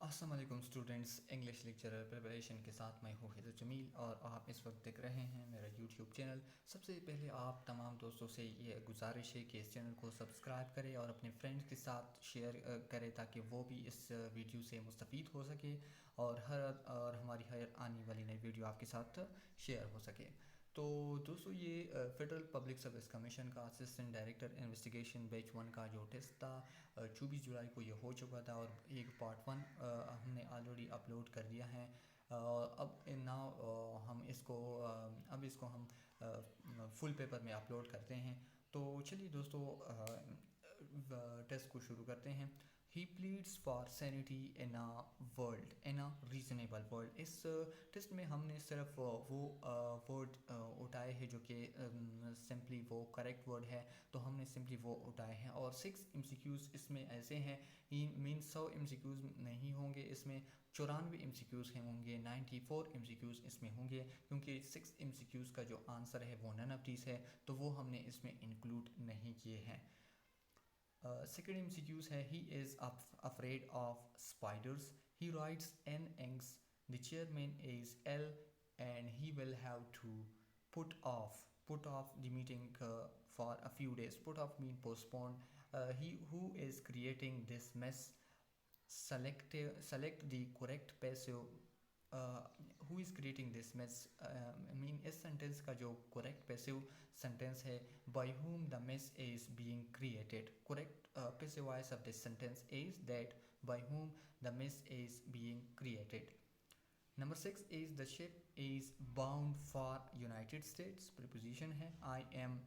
अस्सलाम वालेकुम students, English lecturer preparation के साथ मैं हूँ हिदर जमील और आप इस वक्त देख रहे हैं मेरा यूट्यूब चैनल। सबसे पहले आप तमाम दोस्तों से ये गुजारिश है कि इस चैनल को सब्सक्राइब करें और अपने फ्रेंड्स के साथ शेयर करें ताकि वो भी इस वीडियो से मुस्तफ़ीद हो सके और हमारी हर आने वाली नई वीडियो आपके साथ शेयर हो सके। तो दोस्तों, ये फेडरल पब्लिक सर्विस कमीशन का असिस्टेंट डायरेक्टर इन्वेस्टिगेशन बैच 1 का जो टेस्ट था 24 जुलाई को ये हो चुका था और एक पार्ट 1 हमने ऑलरेडी अपलोड कर दिया है। अब नाउ हम इसको अब इसको हम फुल पेपर में अपलोड करते हैं। तो चलिए दोस्तों, टेस्ट को शुरू करते हैं। ही pleads for sanity in a reasonable world. इस टेस्ट में हमने सिर्फ वो वर्ड उठाए हैं जो कि सिंपली वो करेक्ट वर्ड है, तो हमने सिंपली वो उठाए हैं। और 6 एमसीक्यूज़ इसमें ऐसे हैं, मीन 100 एमसीक्यूज़ नहीं होंगे इसमें, 94 एमसीक्यूज़ होंगे, 94 एमसीक्यूज़ इसमें होंगे, क्योंकि 6 एमसीक्यूज़ का जो आंसर है वो नन ऑफ दीस है, तो वो हमने इसमें इंक्लूड नहीं किए हैं। सेकेंड एमसीक्यूज़ है, he is afraid of spiders, he writes an एंग्स, the chairman is L and he will have to put off the meeting for a few days. Put off mean postpone. He who is creating this mess select the correct passive. Who is creating this mess mean इस sentence का जो correct passive sentence है, by whom the mess is being created. Correct passive voice of this sentence is that by whom the mess is being created. Number 6 is the ship is bound for United States. Preposition है I am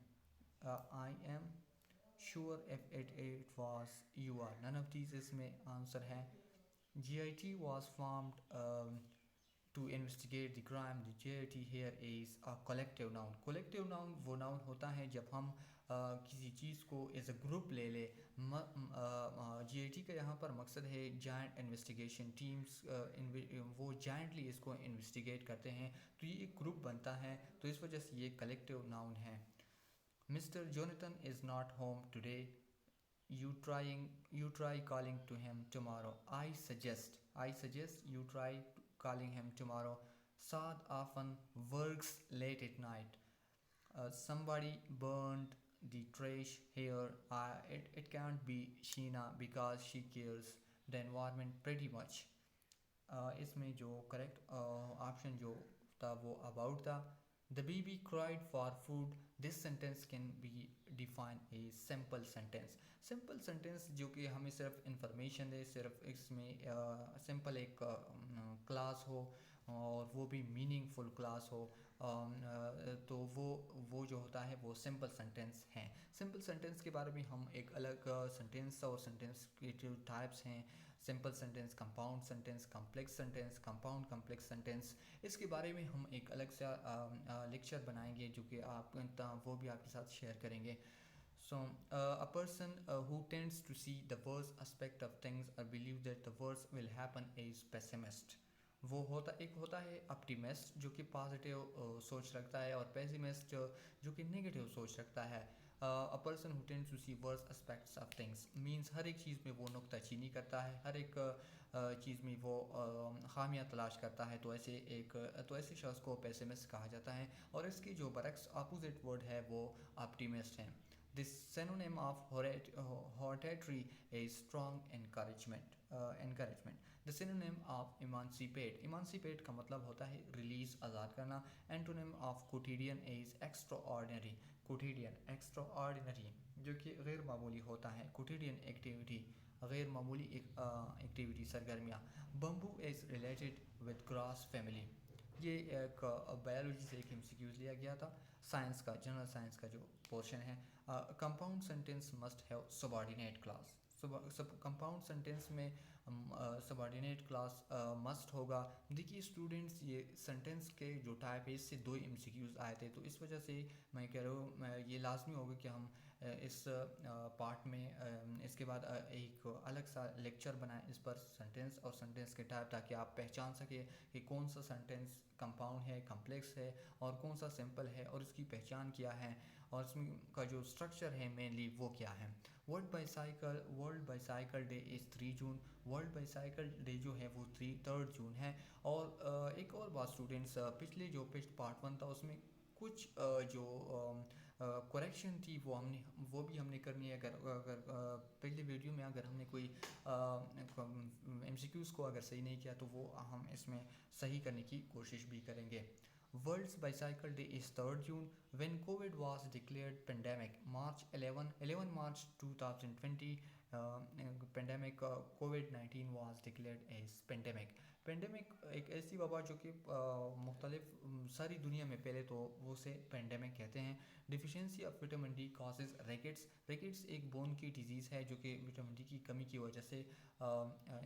sure if it was you are. None of these इसमें answer है। GIT was formed to investigate the crime. The GIT here is a collective noun. Collective noun वो noun होता है जब हम किसी चीज़ को एज अ ग्रुप ले ले। GIT का यहाँ पर मकसद है जॉइंट इन्वेस्टिगेशन टीम्स, वो जॉइंटली इसको इन्वेस्टिगेट करते हैं, तो ये एक ग्रुप बनता है, तो इस वजह से ये कलेक्टिव नाउन है। Mister Jonathan is not home today, you try calling to him tomorrow. I suggest you try calling him tomorrow. Saad often works late at night. Somebody burned the trash here. It can't be Sheena because she cares the environment pretty much. इसमें जो correct option जो था वो about था। The baby cried for food. This sentence can be defined a simple sentence. Simple sentence जो कि हमें सिर्फ इंफॉर्मेशन दे, सिर्फ इसमें सिंपल एक क्लास हो और वो भी मीनिंगफुल क्लास हो, तो वो जो होता है वो सिंपल सेंटेंस हैं। सिंपल सेंटेंस के बारे में हम एक अलग सेंटेंस और सेंटेंस के जो टाइप्स हैं, simple sentence, compound sentence, complex sentence, compound complex sentence, इसके बारे में हम एक अलग सा लेक्चर बनाएंगे जो कि आप वो भी आपके साथ शेयर करेंगे। So, a person who tends to see the worst aspect of things or believe that the worst will happen is pessimist. वो एक होता है ऑप्टिमिस्ट जो कि पॉजिटिव सोच रखता है, और पेसिमिस्ट जो कि नेगेटिव सोच रखता है। A person who tends to see worst aspects of things means हर एक चीज़ में वो नुक्ताचीनी करता है, हर एक चीज़ में वो खामियां तलाश करता है, तो ऐसे शख्स को पेसिमिस्ट कहा जाता है। और इसकी जो बरक्स अपोजिट वर्ड है वो ऑप्टिमिस्ट हैं। The synonym of hortatory is strong encouragement. The synonym of emancipate का मतलब होता है रिलीज, आज़ाद करना। Antonym of quotidian is extraordinary. extraordinary जो कि गैर मामूली होता है। quotidian activity गैर मामूली activity, सरगर्मियाँ। Bamboo is related with grass family. ये एक बायोलॉजी से एक एमसीक्यूज लिया गया था, साइंस का, जनरल साइंस का जो पोर्शन है। Compound sentence must have subordinate class. Compound sentence में सबऑर्डिनेट क्लास मस्ट होगा। देखिए स्टूडेंट्स, ये सेंटेंस के जो टाइप है इससे 2 एमसीक्यूज आए थे, तो इस वजह से मैं कह रहा हूँ ये लाजमी होगा कि हम इस पार्ट में इसके बाद एक अलग सा लेक्चर बनाएं इस पर, सेंटेंस और सेंटेंस के टाइप, ताकि आप पहचान सकें कि कौन सा सेंटेंस कंपाउंड है, कम्प्लेक्स है, और कौन सा सिंपल है, और इसकी पहचान क्या है, और इसमें का जो स्ट्रक्चर है मेनली वो क्या है, world bicycle day is 3 June. World bicycle day जो है वो 3 जून है। और एक और बात स्टूडेंट्स, पिछले जो पार्ट 1 था उसमें कुछ जो करेक्शन थी वो भी हमने करनी है। अगर अगर पहले वीडियो में अगर हमने कोई एमसीक्यूज़ को अगर सही नहीं किया तो वो हम इसमें सही करने की कोशिश भी करेंगे। World's Bicycle Day is 3rd June when COVID was declared pandemic. March 11 March 2020, pandemic COVID-19 was declared as pandemic. Pandemic एक ऐसी वबा जो कि मुख्तलिफ सारी दुनिया में फैले तो वो उसे पेंडेमिक कहते हैं। Deficiency of vitamin D causes rickets. Rickets एक बोन की डिजीज़ है जो कि विटामिन डी की कमी की वजह से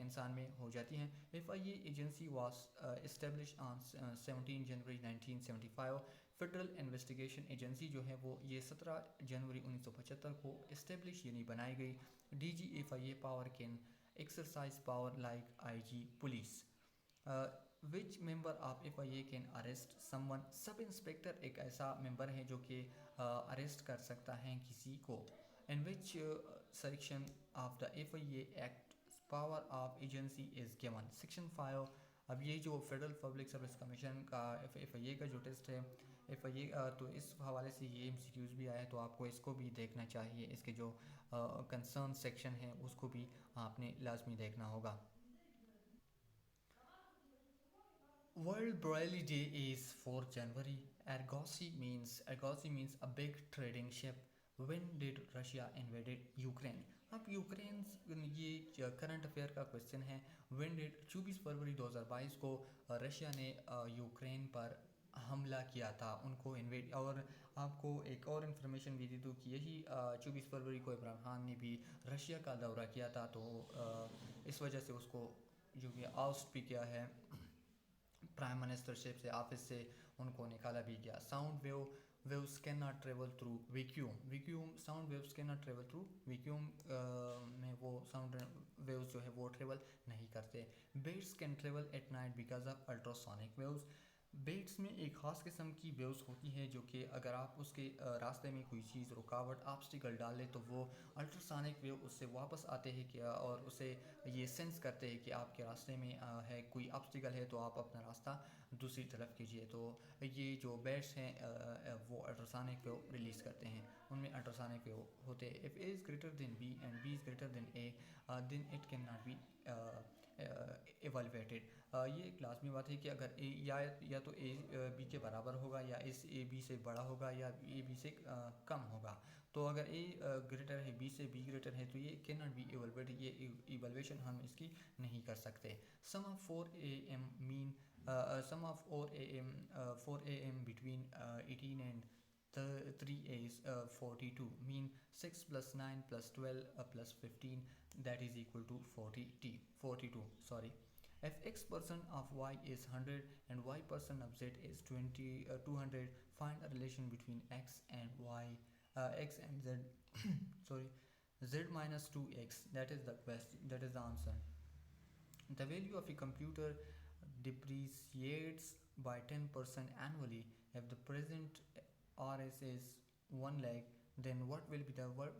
इंसान में हो जाती हैं। FIA agency was establish on 17 January 1975। Federal investigation agency जो है वो ये 17 जनवरी 1975 को इस्टेब्लिश यानी बनाई गई। DGFIA power can exercise power like IG police. Which member of FIA can arrest someone. Sub inspector एक ऐसा मेंबर है जो कि अरेस्ट कर सकता है किसी को। In which section of the FIA act power of agency is given. Section 5। अब ये जो फेडरल पब्लिक सर्विस कमीशन का FIA का जो टेस्ट है FIA, तो इस हवाले से ये MCQs भी आया तो आपको इसको भी देखना चाहिए। इसके जो कंसर्न सेक्शन है उसको भी आपने लाजमी देखना होगा। World Braille Day is 4 January. Argosy means a big trading ship. When did Russia invaded Ukraine? अब यूक्रेन, ये करंट अफेयर का क्वेश्चन है। When did 24 फरवरी 2022 को रशिया ने यूक्रेन पर हमला किया था, उनको इन्वेड। और आपको एक और इन्फॉर्मेशन भी दे दूँ कि यही 24 फरवरी को इमरान खान ने भी रशिया का दौरा किया था, तो इस वजह से उसको जो कि आउस्ट भी किया है प्राइम मिनिस्टरशिप से, ऑफिस से उनको निकाला भी गया। Sound waves can not travel through vacuum sound waves can not travel through vacuum में वो साउंड वेव्स जो है वो ट्रेवल नहीं करते। Bats can travel at night because of ultrasonic waves. Bats में एक ख़ास किस्म की वेव्स होती है जो कि अगर आप उसके रास्ते में कोई चीज़ रुकावट ऑब्स्टिकल डालें तो वो अल्ट्रासोनिक वेव उससे वापस आते हैं कि और उसे ये सेंस करते हैं कि आपके रास्ते में है कोई ऑब्स्टिकल है, तो आप अपना रास्ता दूसरी तरफ कीजिए। तो ये जो बेट्स हैं वो अल्ट्रासोनिक वेव रिलीज़ करते हैं, उनमें अल्ट्रासोनिक वेव होते हैं। If A is greater than B and B is greater than A then it can not be evaluated. ये एक लाजमी बात है कि अगर ए या तो ए बी के बराबर होगा, या इस ए बी से बड़ा होगा, या ए बी से कम होगा। तो अगर ए ग्रेटर है बी से, बी ग्रेटर है, तो ये कैन नॉट बी एवलवेटेड, ये इवल्वेशन हम इसकी नहीं कर सकते। Sum of 4 AM mean sum of 4 AM between 18 and 3 is 42 mean 6 plus 9 plus 12 plus 15 that is equal to 42 sorry. If x% of y is 100 and y% of z is 200, find a relation between x and y, x and z sorry, z minus 2x. That is the question, that is the answer. The value of a computer depreciates by 10% annually. If the present RS is 1 lakh, then what will be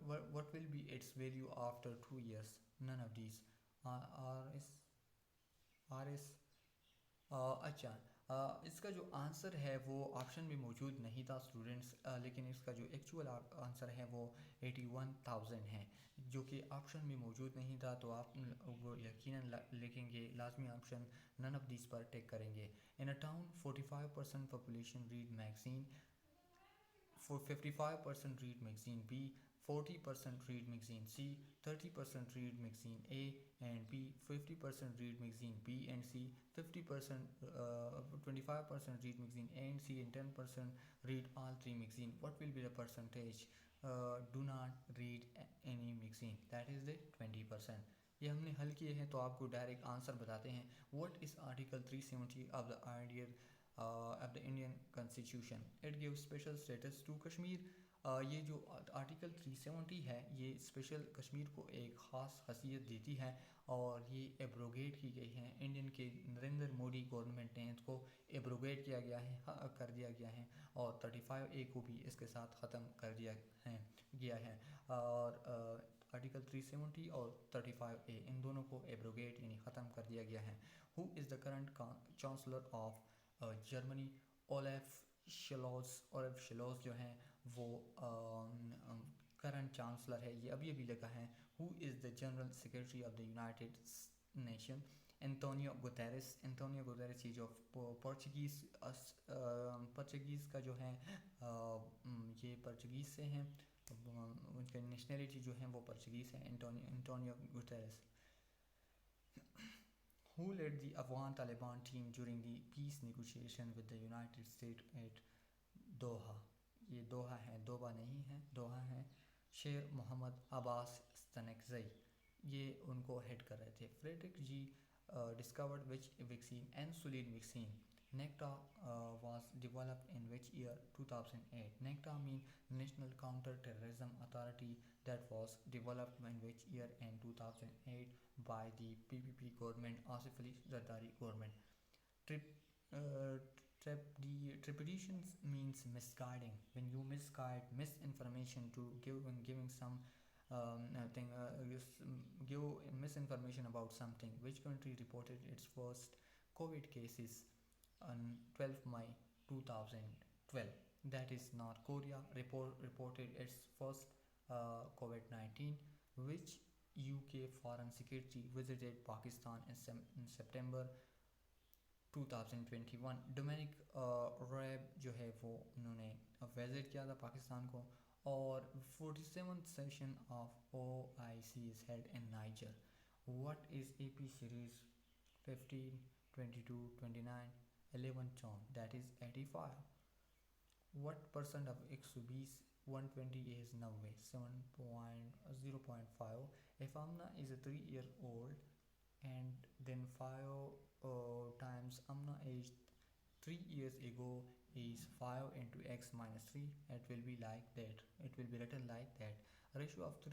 what will be its value after 2 years? None of these. RS अच्छा, इसका जो answer है वो option में मौजूद नहीं था students, लेकिन इसका जो एक्चुअल आंसर है वो 81,000 है, जो कि ऑप्शन में मौजूद नहीं था। तो आप वो यकीनन लिखेंगे लाजमी ऑप्शन नन ऑफ दिस पर टेक करेंगे। In a town 45% population read magazine, 55% read magazine B, 40% read magazine C, 30% read magazine A and B, 50% read magazine B and C, 50%, 25% read magazine A and C, and 10% read all three magazine. What will be the percentage? Do not read any magazine. That is the 20%. ये हमने हल किए हैं तो आपको direct answer बताते हैं। What is Article 370 of the Indian Constitution? It gives special status to Kashmir. ये जो आर्टिकल 370 है ये स्पेशल कश्मीर को एक ख़ास हसीयत देती है, और ये एब्रोगेट की गई है। इंडियन के नरेंद्र मोदी गवर्नमेंट ने इसको एब्रोगेट किया गया है, कर दिया गया है, और 35A को भी इसके साथ ख़त्म कर दिया गया है। और आर्टिकल 370 और 35A, इन दोनों को एब्रोगेट यानी ख़त्म कर दिया गया है. Who is the current chancellor of Germany? Olaf Scholz. Olaf Scholz जो हैं वो करंट चांसलर है, ये अभी अभी लगा है. Who is the general secretary of the United nation? Antonio Guterres. Antonio Guterres ये जो पोर्चुगीज़ का जो है ये पोर्चुगीज़ से हैं, उनका नेशनलिटी जो है वो पोर्चुगीज़ है. Antonio Guterres. Who led the Afghan Taliban team during the peace negotiation with the United States at दोहा? ये दोहा है, दोबा नहीं है, दोहा है. शेर मोहम्मद अब्बास स्तनकज़ई ये उनको हेड कर रहे थे. Frederick ji discovered which vaccine? Insulin vaccine. NECTA was developed in which year? 2008. NECTA means National Counter-Terrorism Authority, that was developed in which year? In 2008 by the PPP government, Asif Ali Zardari government. Trip, uh, Trepidation means misguiding. When you misguide, misinformation to giving some thing, give misinformation about something. Which country reported its first COVID cases on 12 May 2012? That is North Korea. Reported its first COVID-19. Which UK foreign secretary visited Pakistan in September 2021? Dominic रैब जो है वो उन्होंने visit किया था पाकिस्तान को. और 47th session of OIC is held in Niger. What is AP series 15, 22, 29, 11 John? That is 85. What percent of 120 120 is 90? 0.5. If Amna is a 3-year-old and then 5 times Amna age 3 years ago is 5 into x minus 3, it will be like that, it will be written like that. Ratio of 3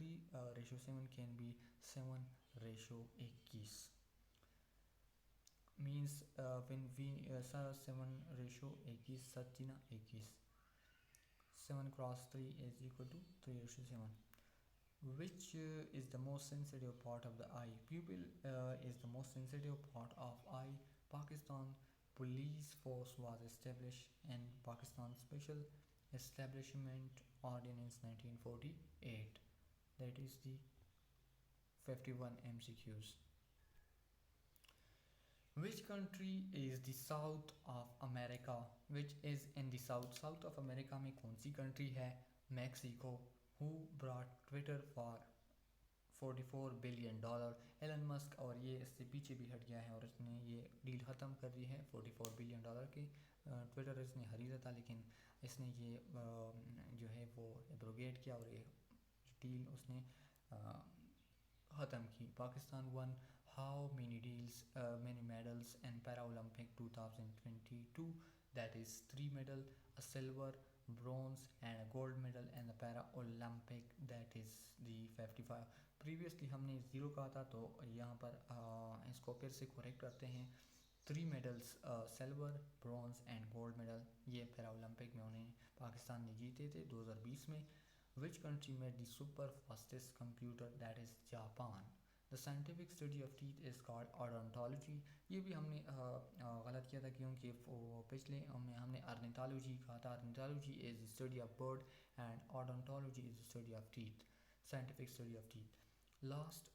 ratio 7 can be 7 ratio 21 means when we 7 ratio 21 Sachina 21, 7 cross 3 is equal to 3 ratio 7. Which is the most sensitive part of the eye? Pupil is the most sensitive part of eye. Pakistan police force was established in Pakistan Special Establishment Ordinance 1948. That is the 51 MCQs. Which country is the south of America? Which is in the south of America में कौन सी country है? Mexico. Who brought Twitter for $44 billion? Elon Musk. और ये इससे पीछे भी हट गया है और इसने ये डील ख़त्म कर दी है $44 बिलियन की. ट्विटर इसने खरीदा था लेकिन इसने ये जो है वो एब्रोगेट किया और ये डील उसने ख़त्म की. Pakistan one how many medals in Paralympic 2022? That is 3 medal, a silver, bronze and a gold medal in the Paralympic, that is the 55. Previously हमने 0 कहा था तो यहाँ पर इसको फिर से करेक्ट करते हैं. 3 medals silver, bronze and gold medal ये पैरालंपिक में उन्हें पाकिस्तान ने जीते थे 2020 में. Which country made the super fastest computer? That is Japan. The scientific study of teeth is called odontology. ये भी हमने गलत किया था क्योंकि पिछले में हमने अर्निथोलॉजी कहा था. Ornithology is study of bird and odontology is study of teeth, scientific study of teeth. Last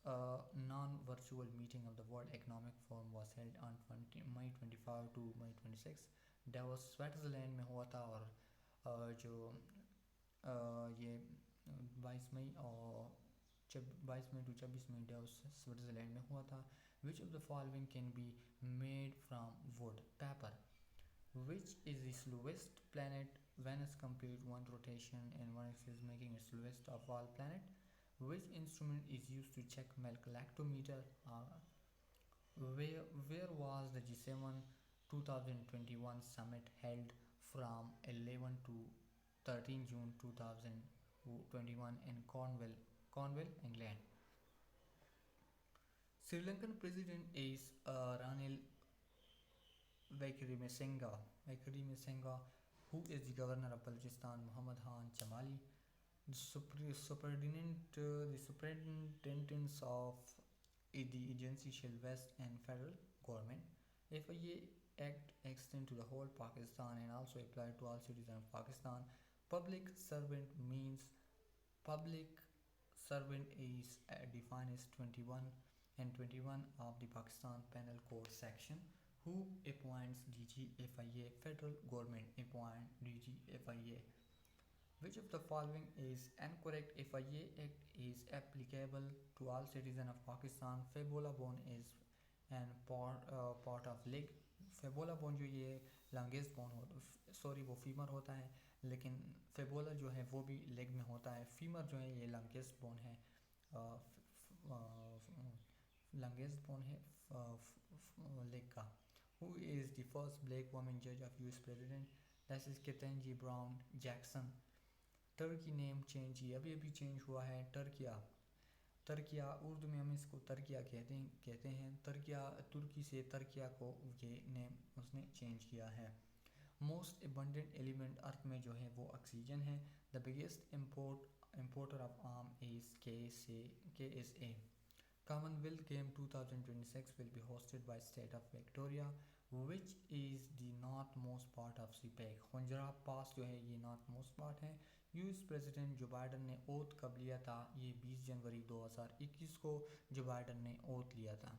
non-virtual meeting of the World Economic Forum was held on May 25 to May 26. Davos Switzerland में हुआ था और जो ये 22 मई और 22 मई to 26 May Davos Switzerland में हुआ था. Which of the following can be made from wood? Paper. Which is the slowest planet? Venus complete one rotation in one axis, making it slowest of all planets. Which instrument is used to check milk? Lactometer. Where was the G7 2021 summit held from 11 to 13 June 2021 in Cornwall, England? Sri Lankan president is Ranil Wickremesinghe. Who is the governor of Balochistan? Muhammad Khan Chamali. The superintendents of the agency shall vest and federal government. FIA Act extend to the whole Pakistan and also apply to all citizens of Pakistan. Public servant means public servant is defined as 21 and 21 of the Pakistan Penal Code section. Who appoints DGFIA? Federal government appoint DGFIA. Which of the following is incorrect? FIA Act is applicable to all citizens of Pakistan. Fibula bone is an part of leg. Fibula bone जो ये longest bone हो sorry वो femur होता है, लेकिन फेबोला जो है वो भी लेग में होता है. फीमर जो है ये लॉन्गेस्ट बोन है, लॉन्गेस्ट बोन है लेग का. Who is the first black woman जज of US president? That is Ketanji Brown Jackson. Turkey name change, ये अभी अभी चेंज हुआ है. तर्किया उर्दू में हम इसको तर्किया कहते हैं. तर्किया तुर्की से तर्किया को ये नेम उसने चेंज किया है. मोस्ट एबंडेंट एलिमेंट अर्थ में जो है वो ऑक्सीजन है. The biggest importer of arm is KSA. Commonwealth Game 2026 will be hosted by state of Victoria. Which is the northmost part of CPEC? खुंजरा पास जो है ये नॉर्थमोस्ट पार्ट है. यूएस प्रेसिडेंट जो बाइडन ने ओथ कब लिया था? ये 20 जनवरी 2021 को जो बाइडन ने ओथ लिया था.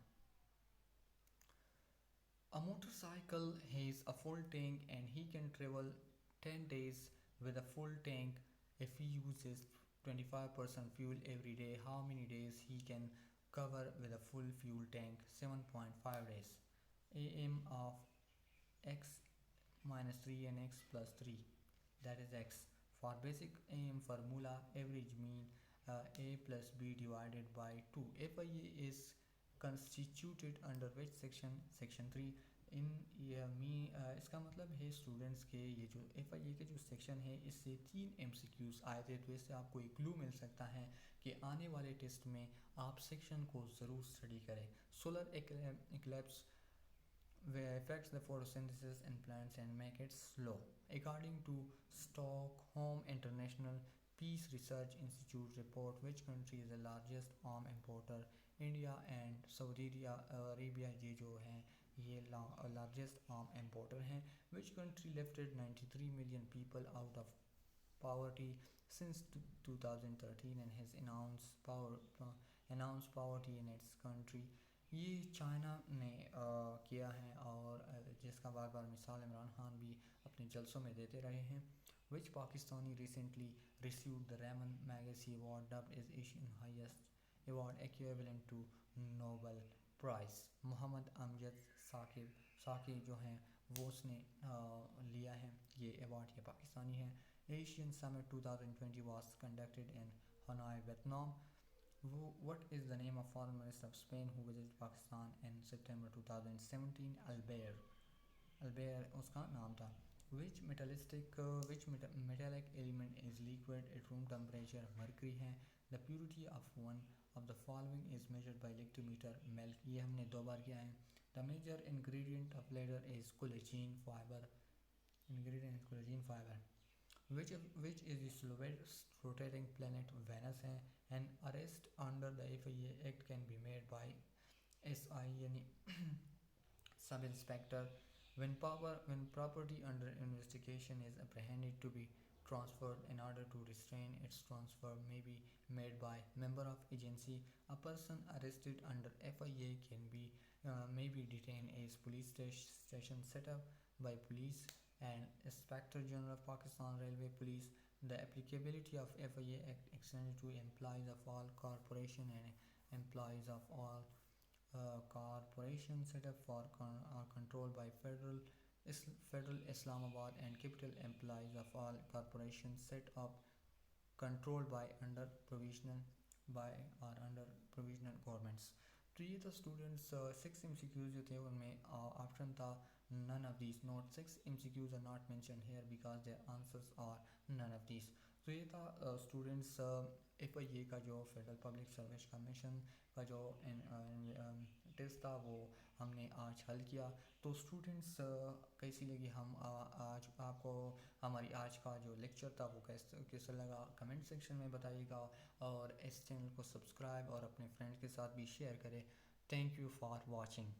A motorcycle has a full tank and he can travel 10 days with a full tank. If he uses 25% fuel every day, how many days he can cover with a full fuel tank? 7.5 days. AM of x minus 3 and x plus 3, that is x. For basic AM formula, average mean a plus b divided by 2. FIA is constituted under which section? Section 3. इन इसका मतलब है students के ये जो FIA के जो section है इससे 3 MCQs आए थे, तो इससे आपको एक क्लू मिल सकता है कि आने वाले टेस्ट में आप सेक्शन को ज़रूर स्टडी करें. Solar Eclipse affects the photosynthesis in plants and make it slow. According to Stockholm International Peace Research Institute report, which country is the largest arm importer? India and Saudi Arabia ये जो हैं ये largest arm importer हैं. Which country lifted 93 million people out of poverty since 2013 and has announced poverty in its country? ये China ने किया है और जिसका बार बार मिसाल इमरान खान भी अपने जलसों में देते रहे हैं. Which Pakistani recently received the Raman Magsaysay Award, dubbed as Asian highest award equivalent to Nobel Prize? Mohammad Amjad Saqib जो हैं वो उसने लिया है ये अवार्ड, ये पाकिस्तानी है. Asian Summit 2020 was conducted in Hanoi, Vietnam. What is the name of foreign minister of Spain who visited Pakistan in September 2017? Albert उसका नाम था. Which metallic element is liquid at room temperature? Mercury है. The purity of one of the following is measured by lactometer. Milk, ये हमने 2 बार किया है. The major ingredient of leather is collagen fiber. Which is the slowest rotating planet? Venus है. An arrest under the FIA Act can be made by SI यानी sub inspector. When property under investigation is apprehended to be transferred, in order to restrain its transfer may be made by member of agency. A person arrested under FIA may be detained as police station set up by police and Inspector General of Pakistan Railway Police. The applicability of FIA Act extended to employees of all corporation and employees of all corporation set up for controlled by federal Islamabad and capital employees of all corporations set up controlled by under provisional governments. तो ये था students 6 MCQs जो थे उनमें option था none of these. Not 6 MCQs are not mentioned here because their answers are none of these. तो ये था स्टूडेंट्स FIA का जो फेडरल पब्लिक सर्विस कमीशन का जो टेस्ट था वो हमने आज हल किया। तो स्टूडेंट्स कैसी लगी हम आज आपको हमारी आज का जो लेक्चर था वो कैसा लगा कमेंट सेक्शन में बताइएगा, और इस चैनल को सब्सक्राइब और अपने फ्रेंड्स के साथ भी शेयर करें। Thank you for watching.